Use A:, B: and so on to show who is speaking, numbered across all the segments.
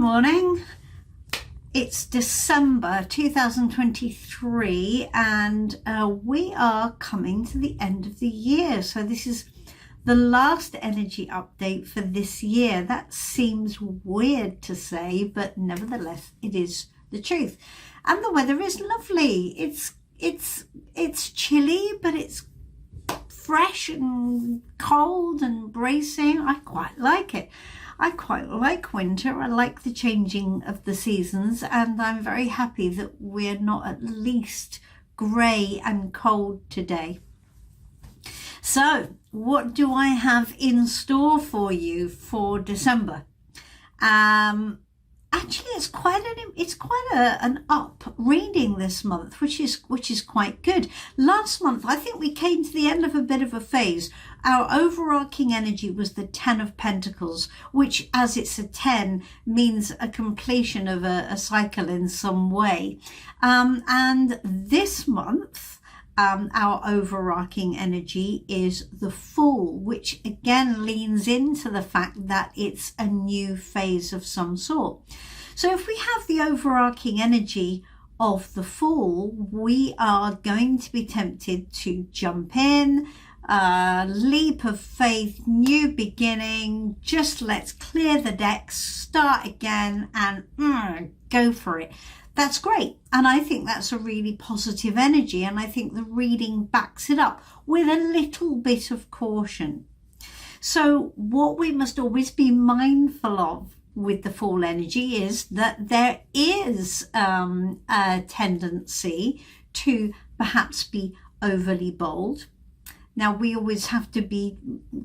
A: morning. It's December 2023 and we are coming to the end of the year. So this is the last energy update for this year. That seems weird to say, but nevertheless, it is the truth. And the weather is lovely. It's chilly, but it's fresh and cold and bracing. I quite like it. I quite like winter. I like the changing of the seasons, and I'm very happy that we're not at least grey and cold today. So what do I have in store for you for December? Actually, it's quite an up reading this month, which is quite good. Last month, I think we came to the end of a bit of a phase. Our overarching energy was the 10 of Pentacles, which, as it's a 10, means a completion of a cycle in some way. And this month, our overarching energy is the Fool, which again leans into the fact that it's a new phase of some sort. So if we have the overarching energy of the Fool, we are going to be tempted to jump in, leap of faith, new beginning, just let's clear the decks, start again and go for it. That's great. And I think that's a really positive energy. And I think the reading backs it up with a little bit of caution. So what we must always be mindful of with the Fool energy is that there is a tendency to perhaps be overly bold. Now, we always have to be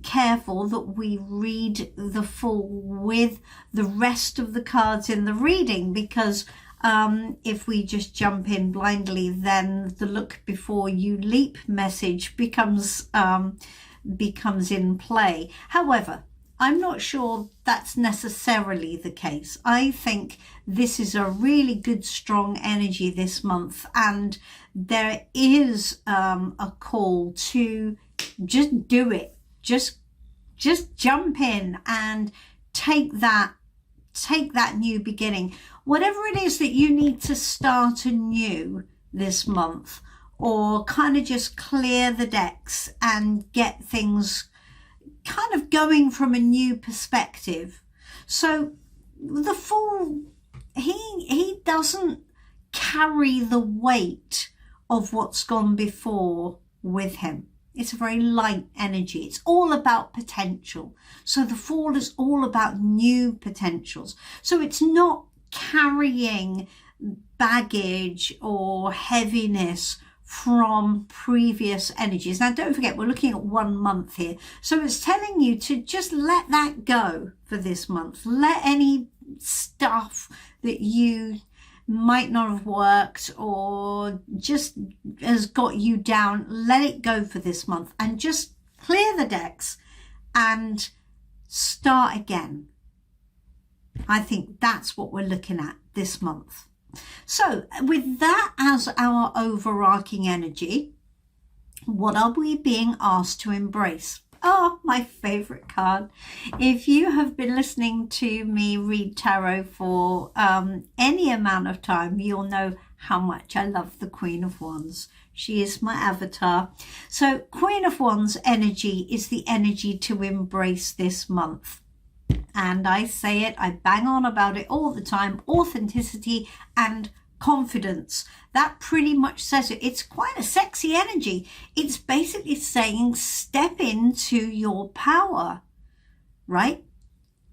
A: careful that we read the Fool with the rest of the cards in the reading, because if we just jump in blindly, then the look before you leap message becomes in play. However, I'm not sure that's necessarily the case. I think this is a really good, strong energy this month, and there is a call to just do it. Just jump in and take that new beginning. Whatever it is that you need to start anew this month, or kind of just clear the decks and get things kind of going from a new perspective. So the Fool, he doesn't carry the weight of what's gone before with him. It's a very light energy. It's all about potential. So the Fool is all about new potentials. So it's not carrying baggage or heaviness from previous energies. Now, don't forget, we're looking at 1 month here. So it's telling you to just let that go for this month. Let any stuff that you might not have worked or just has got you down, let it go for this month and just clear the decks and start again. I think that's what we're looking at this month. So with that as our overarching energy, what are we being asked to embrace? Oh, my favorite card. If you have been listening to me read tarot for any amount of time, you'll know how much I love the Queen of Wands. She is my avatar. So Queen of Wands energy is the energy to embrace this month. And I say it, I bang on about it all the time, authenticity and confidence. That pretty much says it. It's quite a sexy energy. It's basically saying step into your power, right?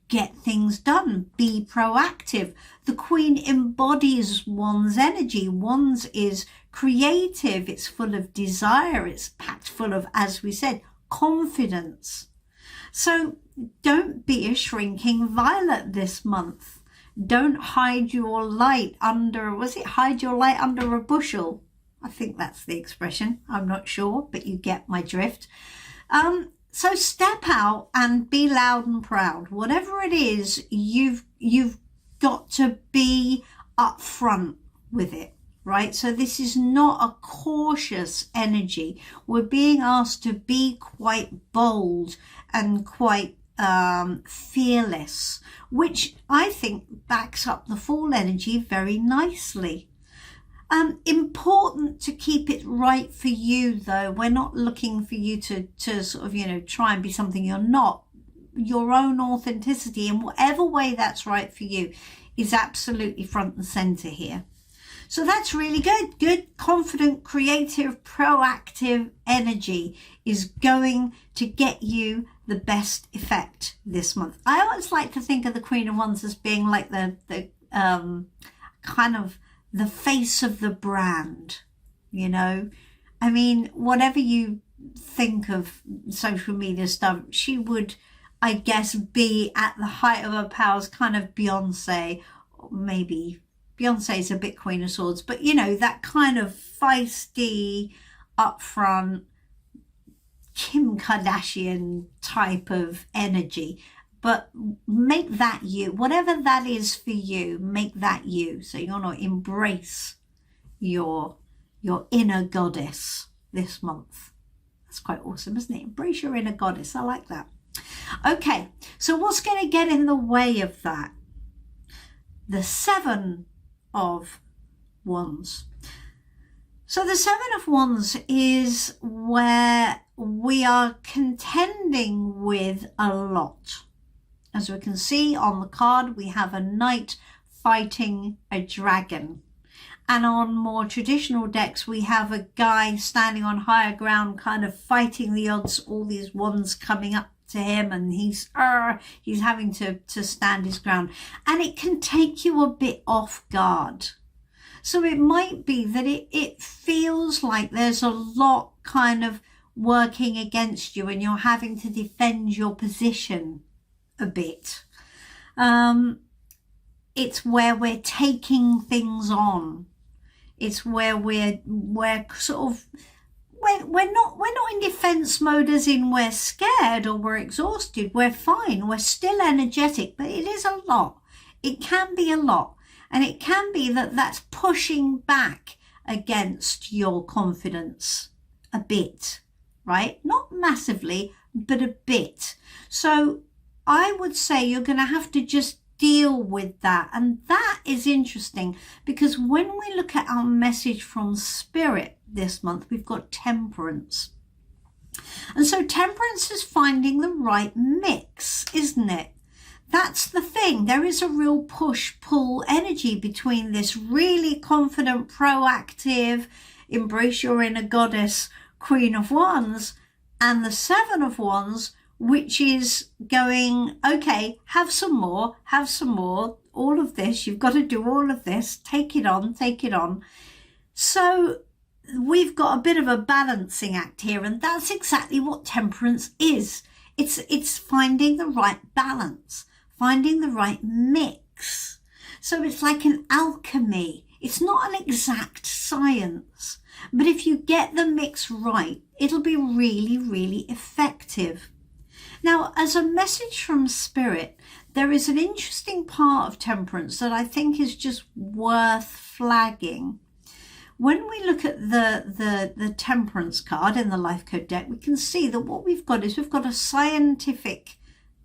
A: Get things done, be proactive. The Queen embodies Wands energy. Wands is creative, it's full of desire, it's packed full of, as we said, confidence. So don't be a shrinking violet this month. Don't hide your light under, hide your light under a bushel? I think that's the expression. I'm not sure, but you get my drift. So step out and be loud and proud. Whatever it is, you've got to be upfront with it, right? So this is not a cautious energy. We're being asked to be quite bold and quite fearless, which I think backs up the fall energy very nicely. Important to keep it right for you, though. We're not looking for you to sort of, try and be something you're not. Your own authenticity in whatever way that's right for you is absolutely front and center here. So that's really good. Good, confident, creative, proactive energy is going to get you the best effect this month. I always like to think of the Queen of Wands as being like the kind of the face of the brand, I mean, whatever you think of social media stuff, she would, I guess, be at the height of her powers, kind of Beyonce. Maybe Beyonce's a bit Queen of Swords, but that kind of feisty, upfront, Kim Kardashian type of energy. But make that you. Whatever that is for you, make that you. So you're going to embrace your inner goddess this month. That's quite awesome, isn't it? Embrace your inner goddess. I like that. Okay, so what's going to get in the way of that? The Seven of Wands. So the Seven of Wands is where we are contending with a lot. As we can see on the card, we have a knight fighting a dragon. And on more traditional decks, we have a guy standing on higher ground, kind of fighting the odds, all these wands coming up to him, and he's having to stand his ground. And it can take you a bit off guard. So it might be that it feels like there's a lot kind of working against you and you're having to defend your position a bit. It's where we're taking things on. It's where we're sort of we're not in defense mode as in we're scared or we're exhausted. We're fine. We're still energetic, but it is a lot. It can be a lot, and it can be that that's pushing back against your confidence a bit, right? Not massively, but a bit. So I would say you're going to have to just deal with that. And that is interesting because when we look at our message from Spirit this month, we've got Temperance. And so Temperance is finding the right mix, isn't it? That's the thing. There is a real push-pull energy between this really confident, proactive, embrace your inner goddess, Queen of Wands, and the Seven of Wands, which is going, okay, have some more, all of this, you've got to do all of this, take it on. So we've got a bit of a balancing act here, and that's exactly what Temperance is. It's finding the right balance, finding the right mix. So it's like an alchemy. It's not an exact science, but if you get the mix right, it'll be really, really effective. Now, as a message from Spirit, there is an interesting part of Temperance that I think is just worth flagging. When we look at the Temperance card in the Life Code deck, we can see that what we've got is we've got a scientific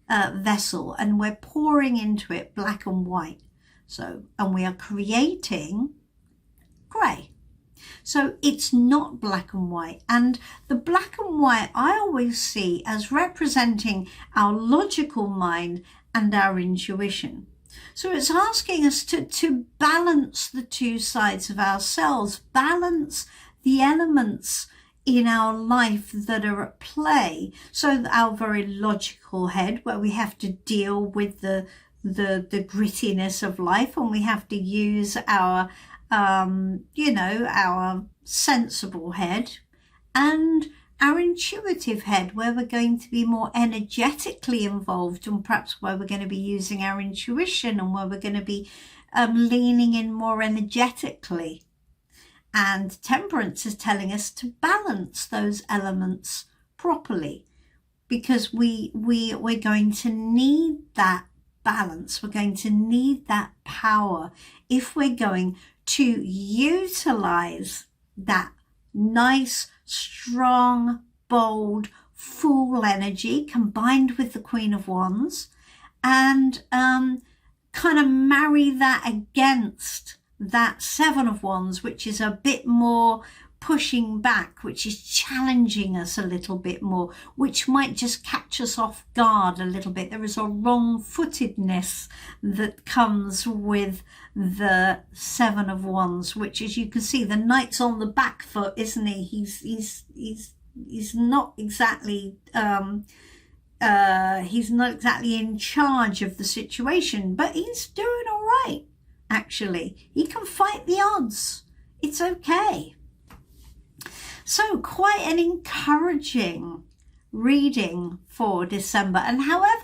A: vessel, and we're pouring into it black and white. So, and we are creating grey. So it's not black and white. And the black and white I always see as representing our logical mind and our intuition. So it's asking us to balance the two sides of ourselves, balance the elements in our life that are at play. So our very logical head, where we have to deal with the grittiness of life, and we have to use our our sensible head, and our intuitive head, where we're going to be more energetically involved, and perhaps where we're going to be using our intuition, and where we're going to be leaning in more energetically. And Temperance is telling us to balance those elements properly, because we're going to need that balance. We're going to need that power if we're going to utilize that nice, strong, bold, Fool energy combined with the Queen of Wands, and kind of marry that against that Seven of Wands, which is a bit more pushing back, which is challenging us a little bit more, which might just catch us off guard a little bit. There is a wrong-footedness that comes with the Seven of Wands, which, as you can see, the Knight's on the back foot, isn't he? He's not exactly in charge of the situation, but he's doing all right, actually. He can fight the odds. It's okay. So quite an encouraging reading for December, and however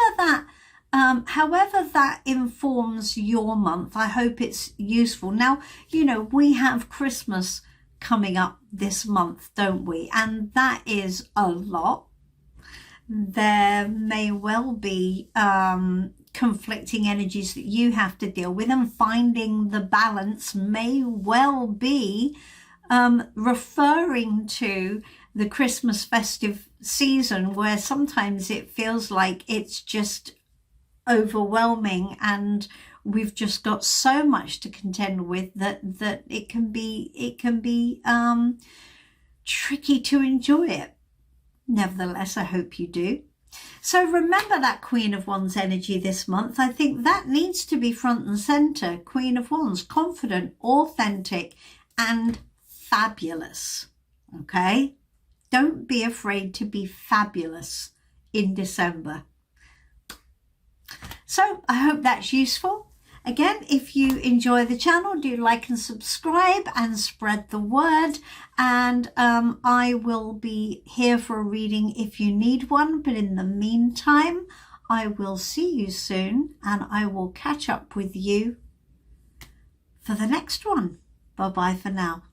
A: that informs your month, I hope it's useful. Now, you know, we have Christmas coming up this month, don't we? And that is a lot. There may well be conflicting energies that you have to deal with, and finding the balance may well be referring to the Christmas festive season, where sometimes it feels like it's just overwhelming and we've just got so much to contend with that it can be tricky to enjoy it. Nevertheless, I hope you do. So remember that Queen of Wands energy this month. I think that needs to be front and center. Queen of Wands, confident, authentic, and fabulous. Okay? Don't be afraid to be fabulous in December. So I hope that's useful. Again, if you enjoy the channel, do like and subscribe and spread the word. And I will be here for a reading if you need one. But in the meantime, I will see you soon, and I will catch up with you for the next one. Bye-bye for now.